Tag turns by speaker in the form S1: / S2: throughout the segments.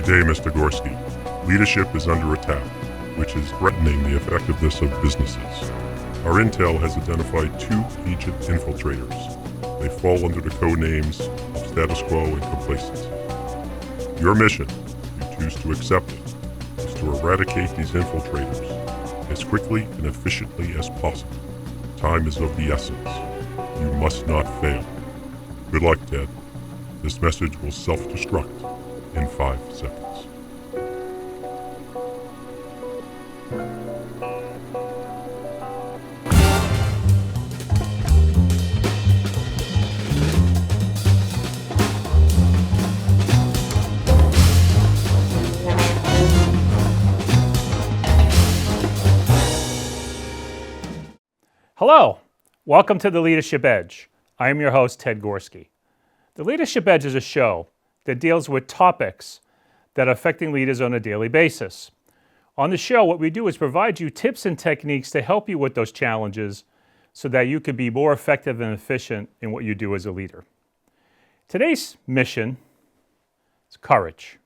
S1: Good day, Mr. Gorski. Leadership is under attack, which is threatening the effectiveness of businesses. Our intel has identified 2 agent infiltrators. They fall under the code names of status quo and complacency. Your mission, if you choose to accept it, is to eradicate these infiltrators as quickly and efficiently as possible. Time is of the essence. You must not fail. Good luck, Ted. This message will self-destruct in 5 seconds.
S2: Hello, welcome to The Leadership Edge. I am your host, Ted Gorski. The Leadership Edge is a show that deals with topics that are affecting leaders on a daily basis. On the show, what we do is provide you tips and techniques to help you with those challenges so that you can be more effective and efficient in what you do as a leader. Today's mission is courage.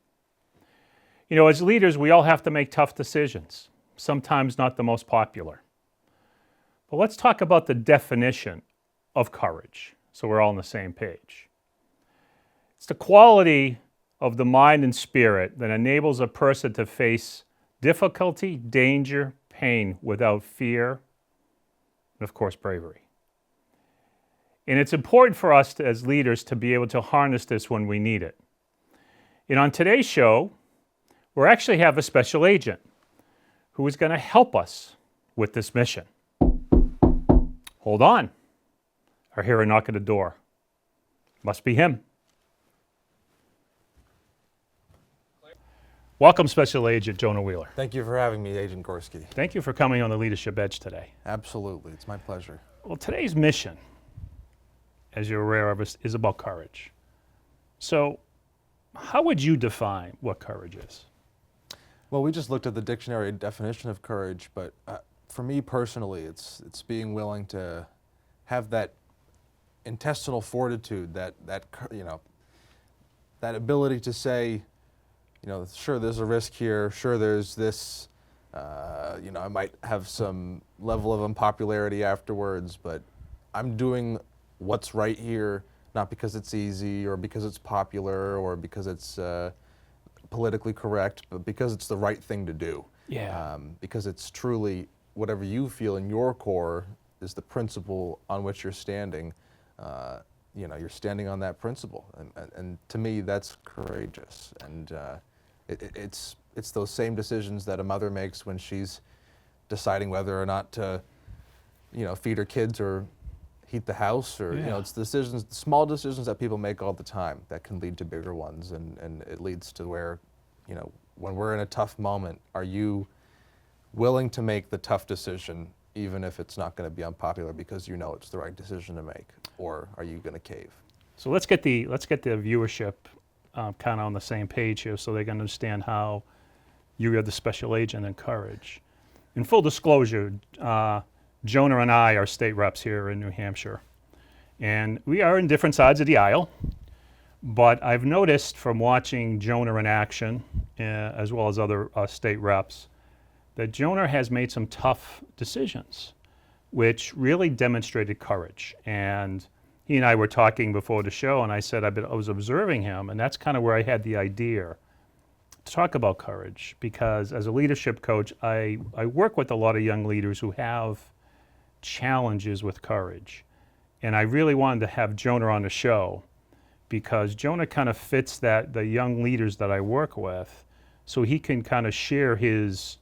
S2: You know, as leaders, we all have to make tough decisions, sometimes not the most popular. But let's talk about the definition of courage so we're all on the same page. It's the quality of the mind and spirit that enables a person to face difficulty, danger, pain without fear, and of course, bravery. And it's important for us as leaders to be able to harness this when we need it. And on today's show, we actually have a special agent who is going to help us with this mission. Hold on. I hear a knock at the door. Must be him. Welcome, Special Agent Jonah Wheeler.
S3: Thank you for having me, Agent Gorski.
S2: Thank you for coming on the Leadership Edge today.
S3: Absolutely. It's my pleasure.
S2: Well, today's mission, as you're aware of, is about courage. So, how would you define what courage is?
S3: Well, we just looked at the dictionary definition of courage, but for me personally, it's being willing to have that intestinal fortitude, that ability to say, sure, there's a risk here. Sure, there's this. I might have some level of unpopularity afterwards, but I'm doing what's right here, not because it's easy or because it's popular or because it's politically correct, but because it's the right thing to do.
S2: Yeah.
S3: Because it's truly whatever you feel in your core is the principle on which you're standing. You're standing on that principle, and to me, that's courageous. And it's those same decisions that a mother makes when she's deciding whether or not to, feed her kids or heat the house, or it's decisions, small decisions that people make all the time that can lead to bigger ones, and it leads to where, when we're in a tough moment, are you willing to make the tough decision, even if it's not going to be unpopular because it's the right decision to make, or are you going to cave?
S2: So let's get the viewership kind of on the same page here, so they can understand how you are the special agent in courage. In full disclosure, Jonah and I are state reps here in New Hampshire, and we are in different sides of the aisle. But I've noticed from watching Jonah in action, as well as other state reps, that Jonah has made some tough decisions, which really demonstrated courage. And he and I were talking before the show, and I said I was observing him, and that's kind of where I had the idea to talk about courage, because as a leadership coach, I work with a lot of young leaders who have challenges with courage. And I really wanted to have Jonah on the show because Jonah kind of fits the young leaders that I work with, so he can kind of share his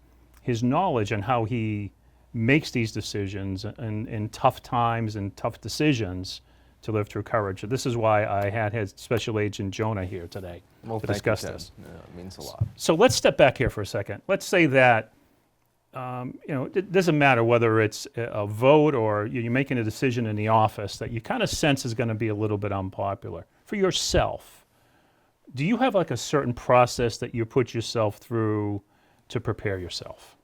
S2: knowledge and how he makes these decisions in tough times and tough decisions to live through courage. This is why I had Special Agent Jonah here today to discuss this.
S3: Yeah, it means a lot.
S2: So let's step back here for a second. Let's say that it doesn't matter whether it's a vote or you're making a decision in the office that you kind of sense is going to be a little bit unpopular. For yourself, do you have like a certain process that you put yourself through to prepare yourself?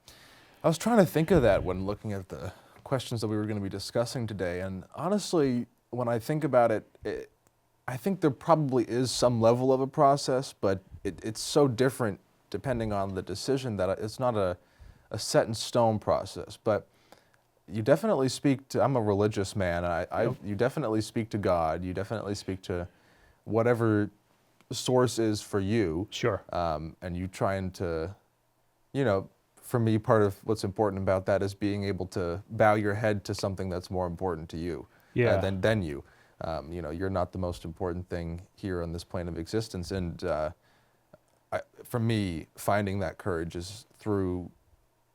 S3: I was trying to think of that when looking at the questions that we were going to be discussing today, and honestly, when I think about it, I think there probably is some level of a process, but it's so different depending on the decision that it's not a set in stone process. But you definitely speak to, I'm a religious man, and you definitely speak to God, you definitely speak to whatever source is for you.
S2: Sure.
S3: And you trying to, for me, part of what's important about that is being able to bow your head to something that's more important to you than you. You're not the most important thing here on this plane of existence. And for me, finding that courage is through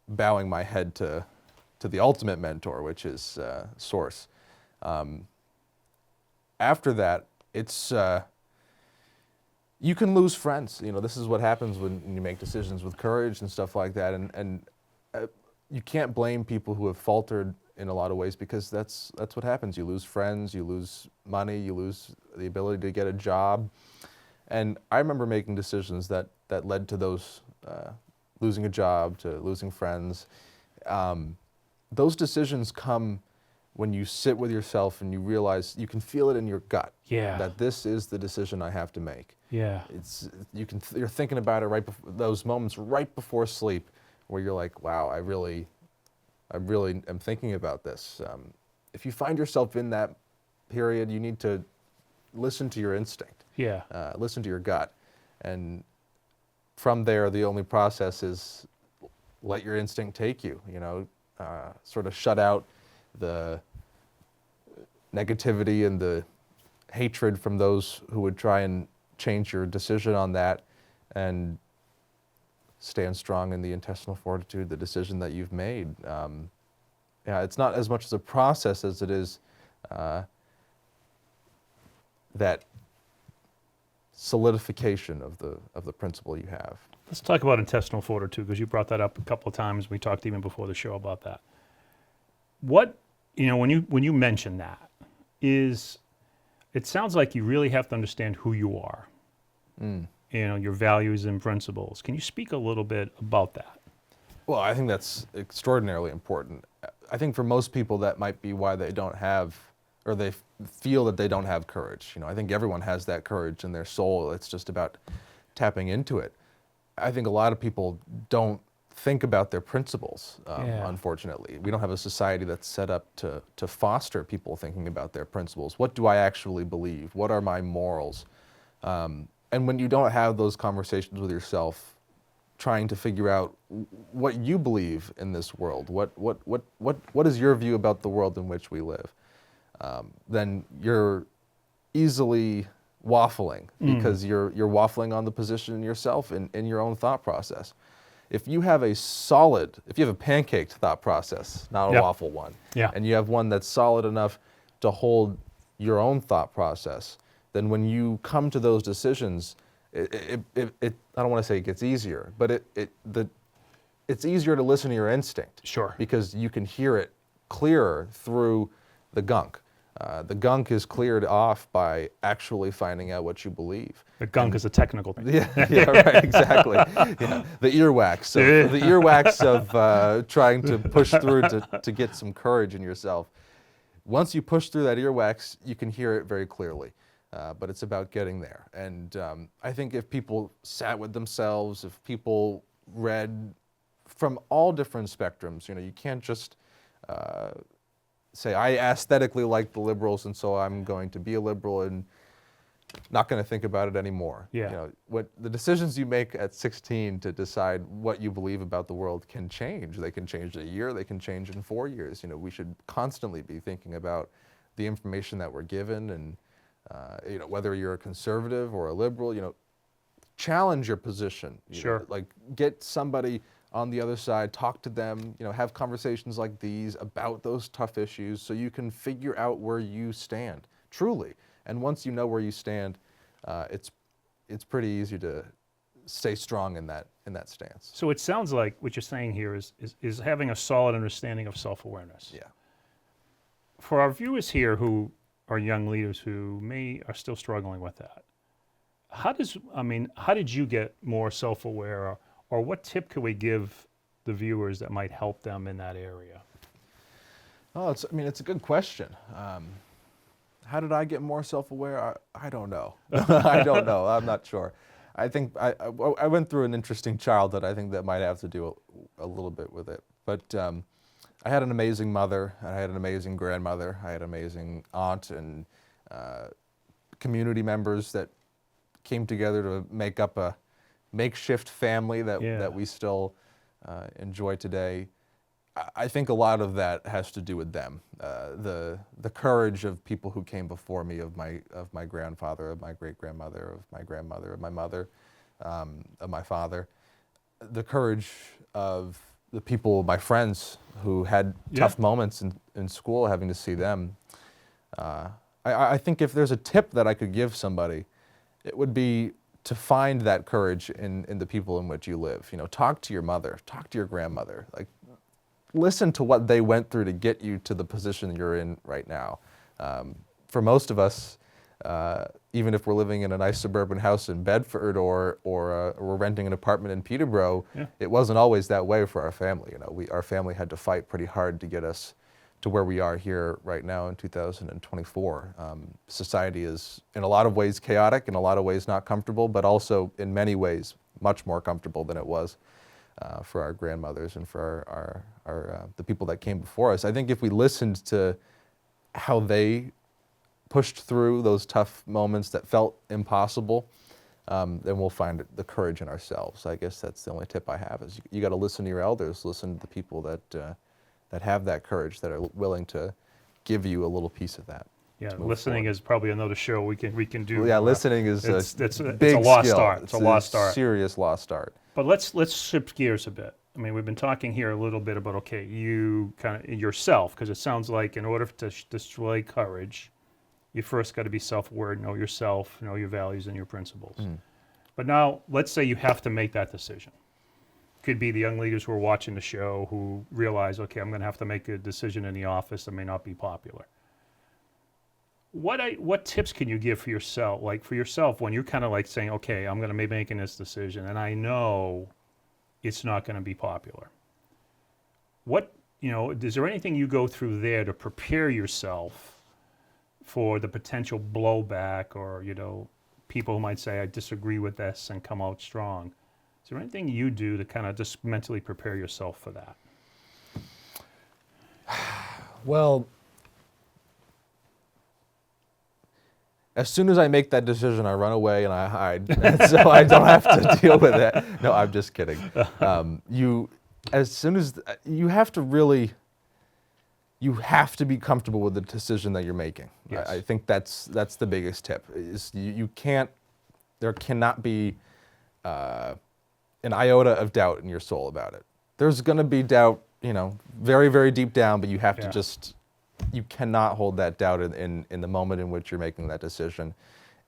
S3: bowing my head to the ultimate mentor, which is Source. After that, it's you can lose friends. This is what happens when you make decisions with courage and stuff like that. And you can't blame people who have faltered in a lot of ways, because that's what happens. You lose friends, you lose money, you lose the ability to get a job. And I remember making decisions that led to those, losing a job, to losing friends. Those decisions come when you sit with yourself and you realize, you can feel it in your gut, that this is the decision I have to make.
S2: Yeah.
S3: You're thinking about it right before, those moments right before sleep, where you're like, wow, I really am thinking about this. If you find yourself in that period, you need to listen to your instinct.
S2: Yeah.
S3: Listen to your gut. And from there, the only process is let your instinct take you, sort of shut out the negativity and the hatred from those who would try and change your decision on that, and stand strong in the intestinal fortitude, the decision that you've made. It's not as much as a process as it is that solidification of the principle you have.
S2: Let's talk about intestinal fortitude, because you brought that up a couple of times. We talked even before the show about that. What, when you mention that, it sounds like you really have to understand who you are, your values and principles. Can you speak a little bit about that?
S3: Well, I think that's extraordinarily important. I think for most people that might be why they don't have, or they feel that they don't have courage. I think everyone has that courage in their soul. It's just about tapping into it. I think a lot of people don't think about their principles, unfortunately. We don't have a society that's set up to foster people thinking about their principles. What do I actually believe? What are my morals? And when you don't have those conversations with yourself, trying to figure out what you believe in this world, what is your view about the world in which we live, then you're easily waffling, because you're waffling on the position yourself in your own thought process. If you have a pancaked thought process, not a waffle one, and you have one that's solid enough to hold your own thought process, then when you come to those decisions, I don't want to say it gets easier, but it's easier to listen to your instinct.
S2: Sure.
S3: Because you can hear it clearer through the gunk. The gunk is cleared off by actually finding out what you believe.
S2: The gunk is a technical thing.
S3: Yeah, right, exactly. The earwax. The earwax of trying to push through to get some courage in yourself. Once you push through that earwax, you can hear it very clearly. But it's about getting there. And I think if people sat with themselves, if people read from all different spectrums, you can't just say, I aesthetically like the liberals, and so I'm going to be a liberal and not going to think about it anymore. What the decisions you make at 16 to decide what you believe about the world can change. They can change in a year, they can change in 4 years. We should constantly be thinking about the information that we're given, and whether you're a conservative or a liberal, challenge your position.
S2: Sure.
S3: Like, get somebody on the other side, talk to them, have conversations like these about those tough issues, so you can figure out where you stand, truly. And once you know where you stand, it's pretty easy to stay strong in that stance.
S2: So it sounds like what you're saying here is having a solid understanding of self-awareness.
S3: Yeah.
S2: For our viewers here who are young leaders who are still struggling with that, how did you get more self-aware, or what tip could we give the viewers that might help them in that area?
S3: Oh, it's a good question. How did I get more self-aware? I don't know. I don't know. I'm not sure. I think I went through an interesting childhood. I think that might have to do a little bit with it. But I had an amazing mother. I had an amazing grandmother. I had an amazing aunt and community members that came together to make up a makeshift family that
S2: Yeah.
S3: that we still enjoy today. I think a lot of that has to do with them. The courage of people who came before me, of my grandfather, of my great grandmother, of my grandmother, of my mother, of my father. The courage of the people, my friends, who had tough moments in school, having to see them. I think if there's a tip that I could give somebody, it would be to find that courage in the people in which you live. You know, talk to your mother, talk to your grandmother. Like, listen to what they went through to get you to the position you're in right now. For most of us, even if we're living in a nice suburban house in Bedford or we're renting an apartment in Peterborough, it wasn't always that way for our family. You know, our family had to fight pretty hard to get us to where we are here right now in 2024. Society is in a lot of ways chaotic, in a lot of ways not comfortable, but also in many ways much more comfortable than it was for our grandmothers and for the people that came before us. I think if we listened to how they pushed through those tough moments that felt impossible, then we'll find the courage in ourselves. I guess that's the only tip I have, is you got to listen to your elders, listen to the people that have that courage, that are willing to give you a little piece of that.
S2: Yeah, listening is probably another show we can do.
S3: Well, yeah, listening is
S2: it's
S3: a big
S2: a lost
S3: skill.
S2: art. It's a lost art.
S3: Serious lost art.
S2: But let's shift gears a bit. I mean, we've been talking here a little bit about, okay, you kind of yourself, because it sounds like in order to display courage, you first got to be self-aware, know yourself, know your values and your principles. But now, let's say you have to make that decision. Could be the young leaders who are watching the show who realize, okay, I'm going to have to make a decision in the office that may not be popular. What tips can you give for yourself, when you're kind of like saying, okay, I'm going to be making this decision, and I know it's not going to be popular? Is there anything you go through there to prepare yourself for the potential blowback, or, people who might say, I disagree with this, and come out strong? Is there anything you do to kind of just mentally prepare yourself for that?
S3: Well, as soon as I make that decision, I run away and I hide, so I don't have to deal with it. No, I'm just kidding. As soon as you have to be comfortable with the decision that you're making.
S2: Yes.
S3: I think that's the biggest tip. Is there cannot be an iota of doubt in your soul about it. There's going to be doubt, very, very deep down, but you have to you cannot hold that doubt in the moment in which you're making that decision.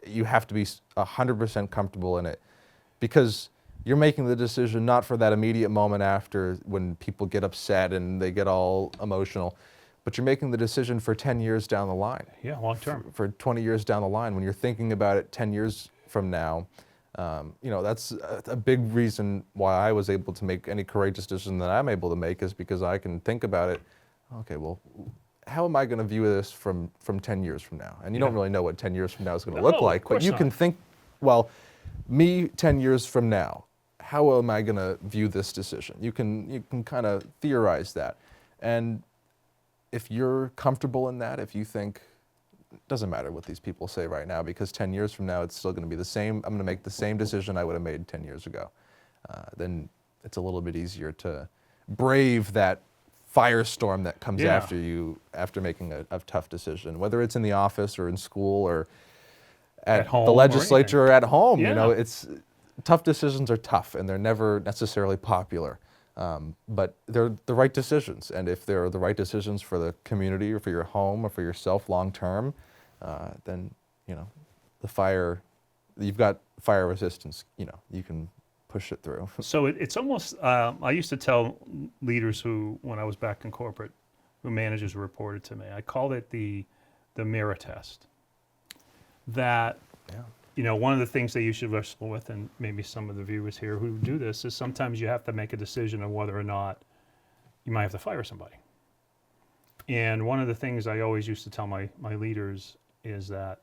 S3: You have to be 100% comfortable in it, because you're making the decision not for that immediate moment after, when people get upset and they get all emotional, but you're making the decision for 10 years down the line.
S2: Yeah, long term.
S3: For 20 years down the line, when you're thinking about it 10 years from now. That's a big reason why I was able to make any courageous decision that I'm able to make, is because I can think about it. Okay, well, how am I going to view this from 10 years from now? And you don't really know what 10 years from now is going to look like, but you can think, well, me 10 years from now, how am I going to view this decision? You can kind of theorize that. And if you're comfortable in that, if you think, it doesn't matter what these people say right now, because 10 years from now, it's still going to be the same. I'm going to make the same decision I would have made 10 years ago. Then it's a little bit easier to brave that firestorm that comes after you, after making a tough decision, whether it's in the office or in school or at
S2: home
S3: the legislature or at home.
S2: Yeah.
S3: It's tough decisions are tough, and they're never necessarily popular. But they're the right decisions, and if they're the right decisions for the community or for your home or for yourself long term, then you've got fire resistance. You can push it through.
S2: So it's almost. I used to tell leaders when I was back in corporate, who managers reported to me, I called it the mirror test. That.
S3: Yeah.
S2: One of the things that you should wrestle with, and maybe some of the viewers here who do this, is sometimes you have to make a decision on whether or not you might have to fire somebody. And one of the things I always used to tell my leaders is that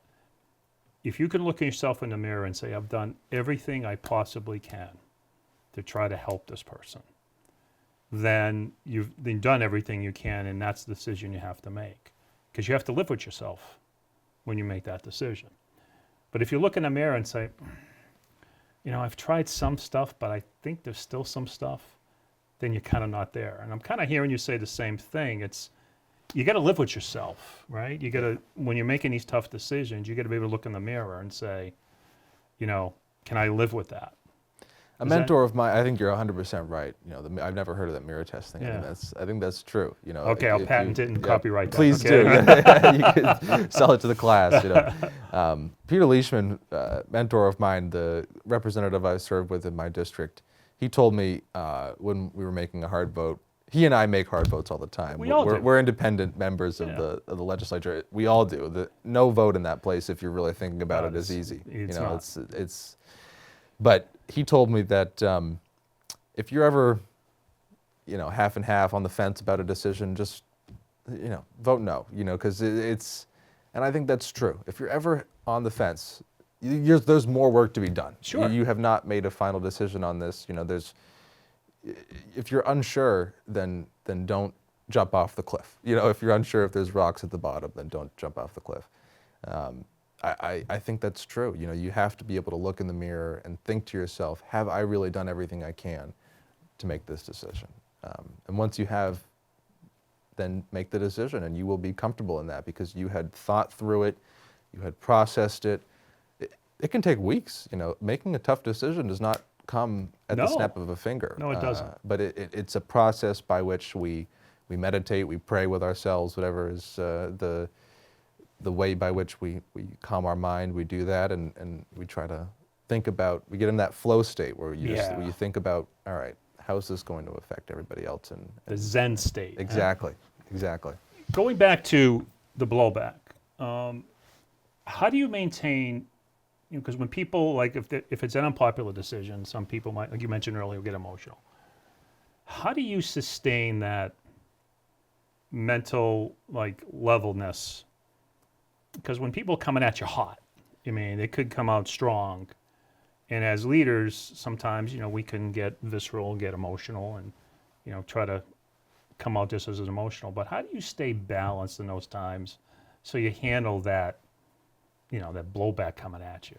S2: if you can look at yourself in the mirror and say, I've done everything I possibly can to try to help this person, then you've done everything you can, and that's the decision you have to make. Because you have to live with yourself when you make that decision. But if you look in the mirror and say, I've tried some stuff, but I think there's still some stuff, then you're kind of not there. And I'm kind of hearing you say the same thing. You got to live with yourself, right? You got to, when you're making these tough decisions, you got to be able to look in the mirror and say, can I live with that?
S3: A mentor of mine, I think you're 100% right. I've never heard of that mirror test thing.
S2: Yeah.
S3: I think that's true.
S2: Okay, I'll patent it and copyright that.
S3: Please
S2: okay?
S3: do. You could sell it to the class. Peter Leishman, mentor of mine, the representative I served with in my district, he told me when we were making a hard vote. He and I make hard votes all the time. We're independent members of the legislature. We all do. No vote in that place, if you're really thinking about it, is easy.
S2: It's
S3: But he told me that if you're ever, half and half on the fence about a decision, just, vote no. Because it's, and I think that's true. If you're ever on the fence, there's more work to be done.
S2: Sure.
S3: You have not made a final decision on this. If you're unsure, then don't jump off the cliff. If you're unsure if there's rocks at the bottom, then don't jump off the cliff. I think that's true. You have to be able to look in the mirror and think to yourself, have I really done everything I can to make this decision? And once you have, then make the decision, and you will be comfortable in that because you had thought through it, you had processed it. It can take weeks. Making a tough decision does not come at the snap of a finger.
S2: No, it doesn't.
S3: But it's a process by which we meditate, we pray with ourselves, whatever is the way by which we calm our mind. We do that, and we try to think about, we get in that flow state where where you think about, all right, how is this going to affect everybody else? And
S2: the Zen state.
S3: Exactly.
S2: Going back to the blowback, how do you maintain, because when people, if it's an unpopular decision, some people might, like you mentioned earlier, get emotional. How do you sustain that mental, levelness? Because when people are coming at you hot, they could come out strong. And as leaders, sometimes, we can get visceral, get emotional, and, try to come out just as emotional. But how do you stay balanced in those times so you handle that, that blowback coming at you?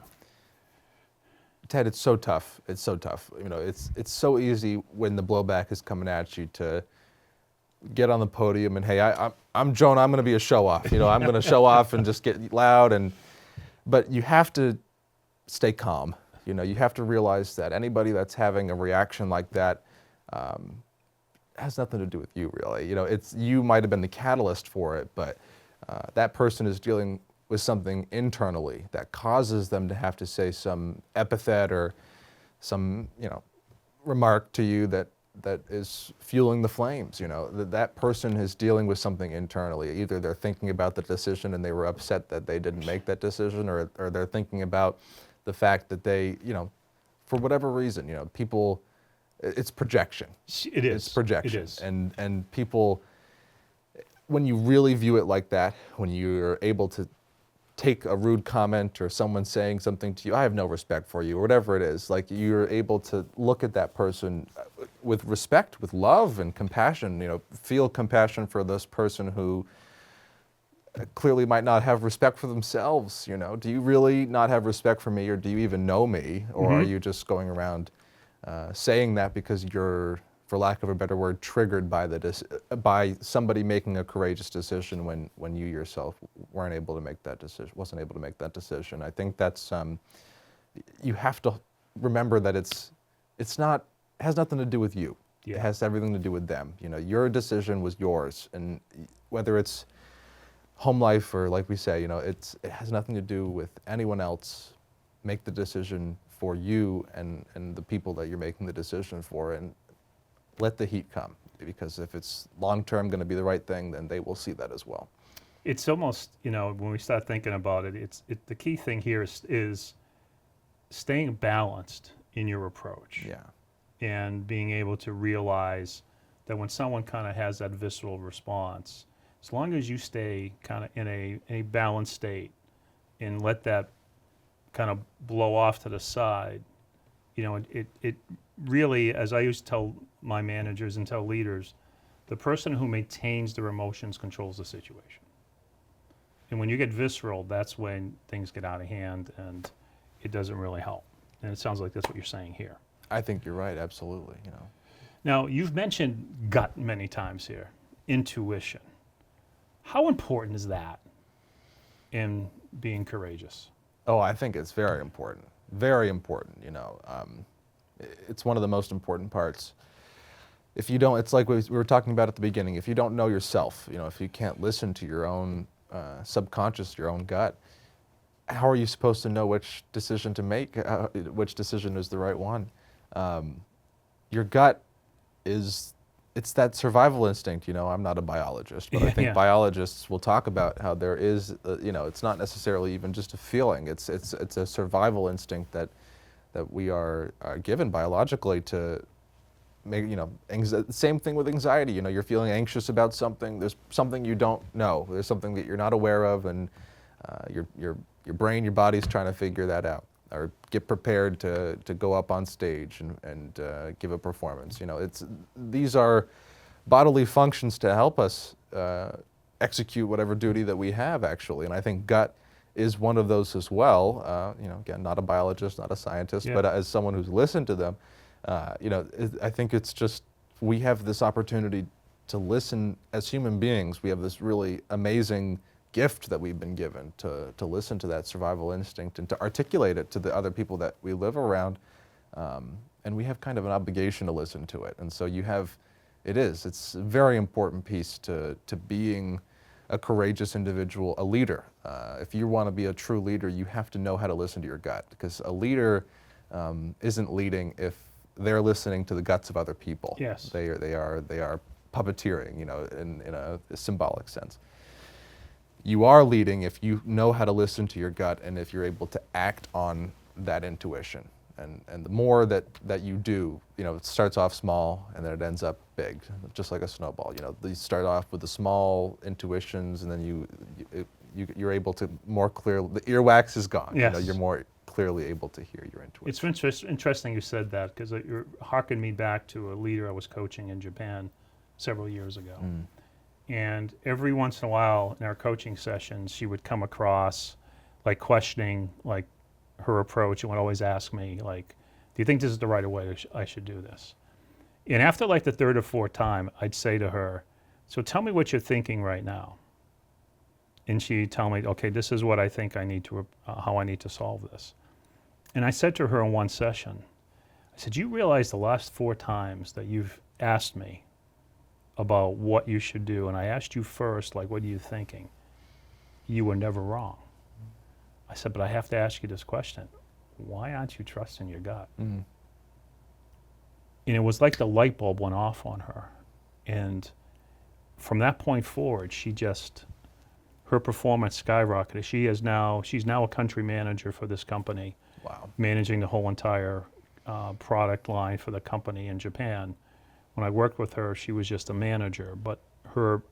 S3: Ted, it's so tough. It's so tough. It's so easy when the blowback is coming at you to get on the podium and, hey, I'm Jonah, I'm going to be a show-off. I'm going to show off and just get loud. But you have to stay calm. You have to realize that anybody that's having a reaction like that has nothing to do with you, really. You might have been the catalyst for it, but that person is dealing with something internally that causes them to have to say some epithet or some, remark to you that is fueling the flames. That person is dealing with something internally. Either they're thinking about the decision and they were upset that they didn't make that decision, or they're thinking about the fact that they, for whatever reason, people, it's projection.
S2: It is.
S3: It's projection.
S2: It is.
S3: And people, when you really view it like that, when you're able to take a rude comment or someone saying something to you, I have no respect for you, or whatever it is, you're able to look at that person with respect, with love and compassion, feel compassion for this person who clearly might not have respect for themselves. Do you really not have respect for me, or do you even know me, or are you just going around saying that because you're, for lack of a better word, triggered by somebody making a courageous decision when you yourself wasn't able to make that decision. I think that's you have to remember that it's not, has nothing to do with you.
S2: Yeah.
S3: It has everything to do with them. Your decision was yours, and whether it's home life or, like we say, it has nothing to do with anyone else. Make the decision for you and the people that you're making the decision for, and let the heat come, because if it's long-term going to be the right thing, then they will see that as well.
S2: It's almost, when we start thinking about it, the key thing here is staying balanced in your approach.
S3: Yeah.
S2: And being able to realize that when someone kind of has that visceral response, as long as you stay kind of in a balanced state and let that kind of blow off to the side. You know, it really, as I used to tell my managers and tell leaders, the person who maintains their emotions controls the situation. And when you get visceral, that's when things get out of hand and it doesn't really help. And it sounds like that's what you're saying here.
S3: I think you're right, absolutely, you know.
S2: Now, you've mentioned gut many times here, intuition. How important is that in being courageous?
S3: Oh, I think it's very important. Very important, you know. It's one of the most important parts. If you don't, it's like we were talking about at the beginning, if you don't know yourself, you know, if you can't listen to your own subconscious, your own gut, how are you supposed to know which decision to make, which decision is the right one? Your gut it's that survival instinct, you know. I'm not a biologist, but I think biologists will talk about how there is, you know, it's not necessarily even just a feeling. It's a survival instinct that we are given biologically to make, you know, same thing with anxiety. You know, you're feeling anxious about something. There's something you don't know. There's something that you're not aware of, and your brain, your body's trying to figure that out, or get prepared to go up on stage and give a performance. You know, these are bodily functions to help us execute whatever duty that we have, actually. And I think gut is one of those as well. You know, again, not a biologist, not a scientist, but as someone who's listened to them, you know, I think it's just, we have this opportunity to listen as human beings. We have this really amazing gift that we've been given to listen to that survival instinct and to articulate it to the other people that we live around. And we have kind of an obligation to listen to it. And so it's a very important piece to being a courageous individual, a leader. If you want to be a true leader, you have to know how to listen to your gut, because a leader isn't leading if they're listening to the guts of other people.
S2: Yes.
S3: They are puppeteering, you know, in a symbolic sense. You are leading if you know how to listen to your gut and if you're able to act on that intuition. And the more that you do, you know, it starts off small and then it ends up big, just like a snowball. You know, you start off with the small intuitions, and then you're able to more clearly, the earwax is gone.
S2: Yes.
S3: You know, you're more clearly able to hear your intuition.
S2: It's interesting you said that, because you're harking me back to a leader I was coaching in Japan several years ago. And every once in a while in our coaching sessions, she would come across like questioning like her approach, and would always ask me like, do you think this is the right way I should do this? And after like the third or fourth time, I'd say to her, so tell me what you're thinking right now. And she'd tell me, okay, this is what I think I need to, how I need to solve this. And I said to her in one session, I said, you realize the last 4 times that you've asked me about what you should do, and I asked you first, like, what are you thinking? You were never wrong. I said, but I have to ask you this question. Why aren't you trusting your gut? And it was like the light bulb went off on her. And from that point forward, her performance skyrocketed. She's now a country manager for this company.
S3: Wow.
S2: Managing the whole entire product line for the company in Japan. When I worked with her, she was just a manager, but her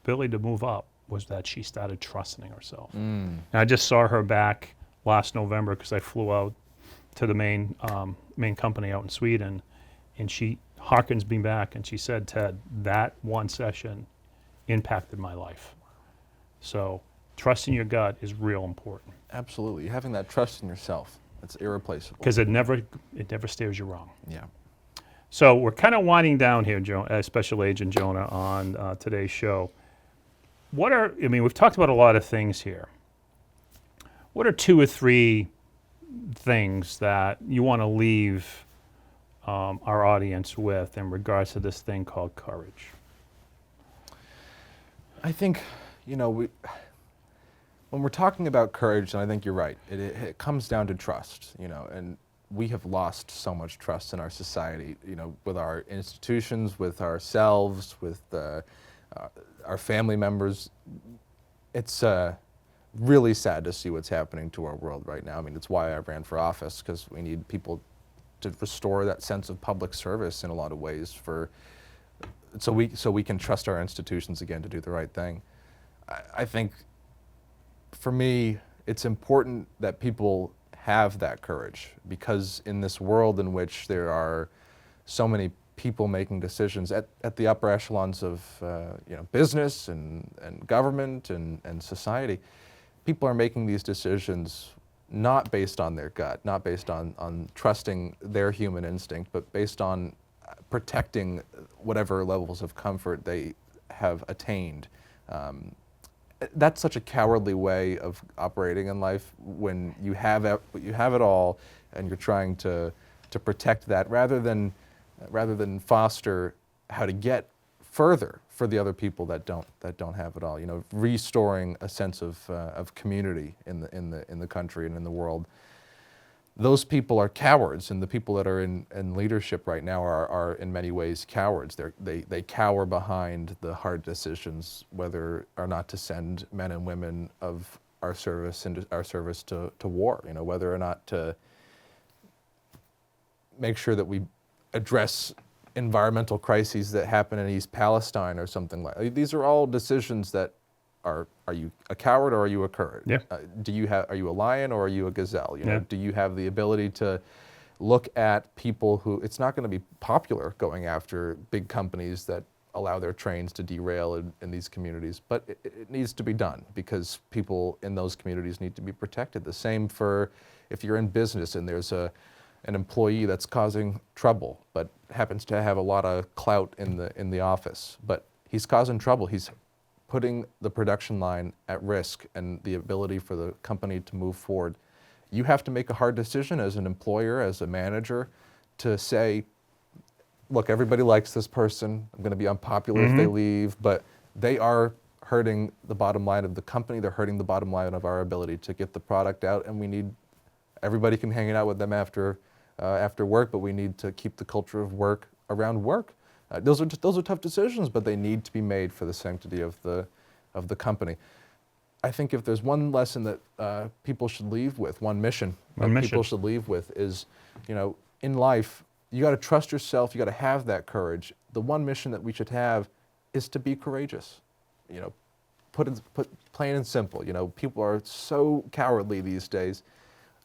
S2: ability to move up was that she started trusting herself. And I just saw her back last November, because I flew out to the main company out in Sweden, and she harkens me back and she said, Ted, that one session impacted my life. So trusting your gut is real important.
S3: Absolutely. Having that trust in yourself, it's irreplaceable.
S2: Because it never steers you wrong.
S3: Yeah.
S2: So we're kind of winding down here, Special Agent Jonah, on today's show. We've talked about a lot of things here. What are 2 or 3 things that you want to leave our audience with in regards to this thing called courage?
S3: I think, you know, when we're talking about courage, and I think you're right, it comes down to trust, you know, and we have lost so much trust in our society, you know, with our institutions, with ourselves, with our family members. It's really sad to see what's happening to our world right now. I mean, it's why I ran for office, because we need people to restore that sense of public service in a lot of ways, so we can trust our institutions again to do the right thing. I think for me, it's important that people have that courage, because in this world in which there are so many people making decisions at the upper echelons of business and government and society, people are making these decisions not based on their gut, not based on trusting their human instinct, but based on protecting whatever levels of comfort they have attained. That's such a cowardly way of operating in life, when you have it all and you're trying to protect that, rather than foster how to get further for the other people that don't have it all. You know, restoring a sense of community in the country and in the world. Those people are cowards, and the people that are in leadership right now are in many ways cowards. They cower behind the hard decisions, whether or not to send men and women of our service to war. You know, whether or not to make sure that we address environmental crises that happen in East Palestine or something like that. These are all decisions that are you a coward or are you a courage?
S2: Yeah.
S3: Are you a lion or are you a gazelle? You know,
S2: Yeah.
S3: do you have the ability to look at people who, it's not going to be popular going after big companies that allow their trains to derail in these communities, but it needs to be done, because people in those communities need to be protected. The same for if you're in business and there's an employee that's causing trouble, but happens to have a lot of clout in the office, but he's causing trouble. He's putting the production line at risk and the ability for the company to move forward. You have to make a hard decision as an employer, as a manager, to say, look, everybody likes this person. I'm going to be unpopular if they leave, but they are hurting the bottom line of the company. They're hurting the bottom line of our ability to get the product out, and we need, everybody can hang out with them after work, but we need to keep the culture of work around work. Those are tough decisions, but they need to be made for the sanctity of the company. I think if there's one lesson that people should leave with, one mission people should leave with, is, you know, in life, you got to trust yourself. You got to have that courage. The one mission that we should have is to be courageous. You know, put plain and simple. You know, people are so cowardly these days.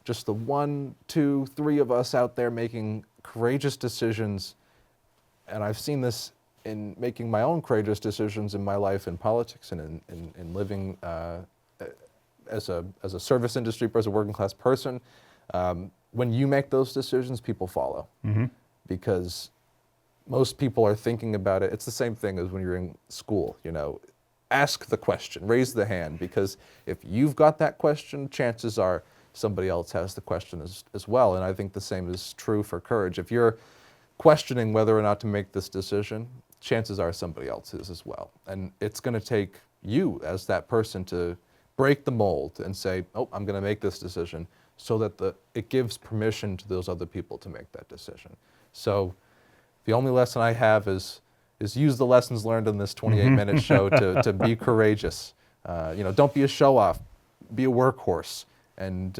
S3: Just the 1, 2, 3 of us out there making courageous decisions. And I've seen this in making my own courageous decisions in my life in politics and in living as a service industry, as a working class person. When you make those decisions, people follow. Because most people are thinking about it. It's the same thing as when you're in school, you know. Ask the question, raise the hand, because if you've got that question, chances are somebody else has the question as well. And I think the same is true for courage. If you're questioning whether or not to make this decision, chances are somebody else is as well. And it's going to take you as that person to break the mold and say, oh, I'm going to make this decision, so that it gives permission to those other people to make that decision. So the only lesson I have is use the lessons learned in this 28-minute show to be courageous. You know, don't be a show-off, be a workhorse, and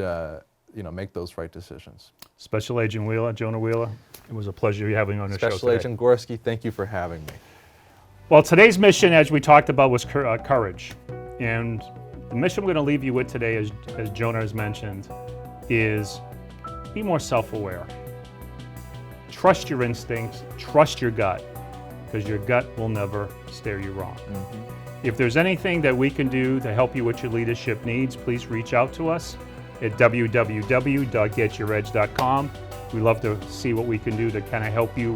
S3: you know, make those right decisions.
S2: Special Agent Wheeler, Jonah Wheeler, it was a pleasure having you on the show today.
S3: Special Agent Gorski, thank you for having me.
S2: Well, today's mission, as we talked about, was courage. And the mission we're going to leave you with today, as Jonah has mentioned, is be more self-aware. Trust your instincts, trust your gut, because your gut will never steer you wrong. If there's anything that we can do to help you with your leadership needs, please reach out to us at www.getyouredge.com. We love to see what we can do to kind of help you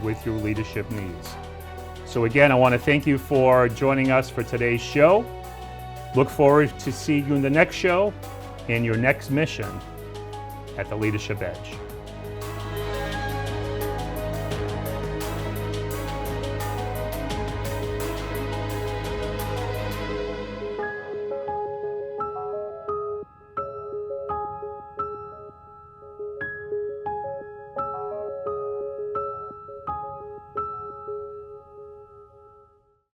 S2: with your leadership needs. So again, I want to thank you for joining us for today's show. Look forward to seeing you in the next show and your next mission at the Leadership Edge.